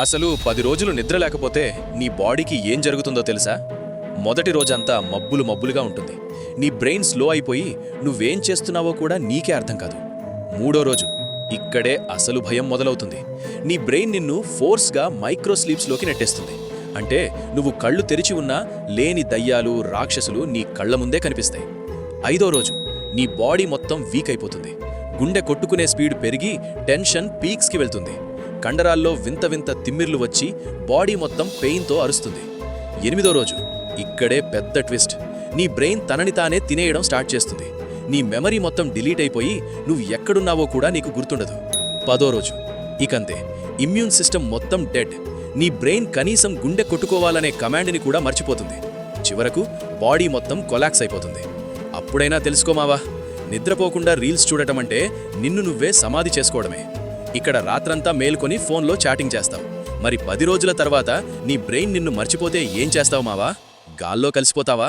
అసలు 10 రోజులు నిద్ర లేకపోతే నీ బాడీకి ఏం జరుగుతుందో తెలుసా? మొదటి రోజంతా మబ్బులుగా ఉంటుంది. నీ బ్రెయిన్ స్లో అయిపోయి నువ్వేం చేస్తున్నావో కూడా నీకే అర్థం కాదు. మూడో రోజు ఇక్కడే అసలు భయం మొదలవుతుంది. నీ బ్రెయిన్ నిన్ను ఫోర్స్గా మైక్రో స్లీప్స్లోకి నెట్టేస్తుంది. అంటే నువ్వు కళ్ళు తెరిచి ఉన్నా లేని దయ్యాలు, రాక్షసులు నీ కళ్ల ముందే కనిపిస్తాయి. ఐదో రోజు నీ బాడీ మొత్తం వీక్ అయిపోతుంది. గుండె కొట్టుకునే స్పీడ్ పెరిగి టెన్షన్ పీక్స్కి వెళ్తుంది. కండరాల్లో వింత వింత తిమ్మిర్లు వచ్చి బాడీ మొత్తం పెయిన్తో అరుస్తుంది. ఎనిమిదో రోజు ఇక్కడే పెద్ద ట్విస్ట్. నీ బ్రెయిన్ తనని తానే తినేయడం స్టార్ట్ చేస్తుంది. నీ మెమరీ మొత్తం డిలీట్ అయిపోయి నువ్వు ఎక్కడున్నావో కూడా నీకు గుర్తుండదు. 10వ రోజు ఇకంతే, ఇమ్యూన్ సిస్టమ్ మొత్తం డెడ్. నీ బ్రెయిన్ కనీసం గుండె కొట్టుకోవాలనే కమాండ్ని కూడా మర్చిపోతుంది. చివరకు బాడీ మొత్తం కొలాక్స్ అయిపోతుంది. అప్పుడైనా తెలుసుకోమావా, నిద్రపోకుండా రీల్స్ చూడటం అంటే నిన్ను నువ్వే సమాధి చేసుకోవడమే. ఇక్కడ రాత్రంతా మేల్కొని ఫోన్లో చాటింగ్ చేస్తావు. మరి 10 రోజుల తర్వాత నీ బ్రెయిన్ నిన్ను మర్చిపోతే ఏం చేస్తావు మావా? గాల్లో కలిసిపోతావా?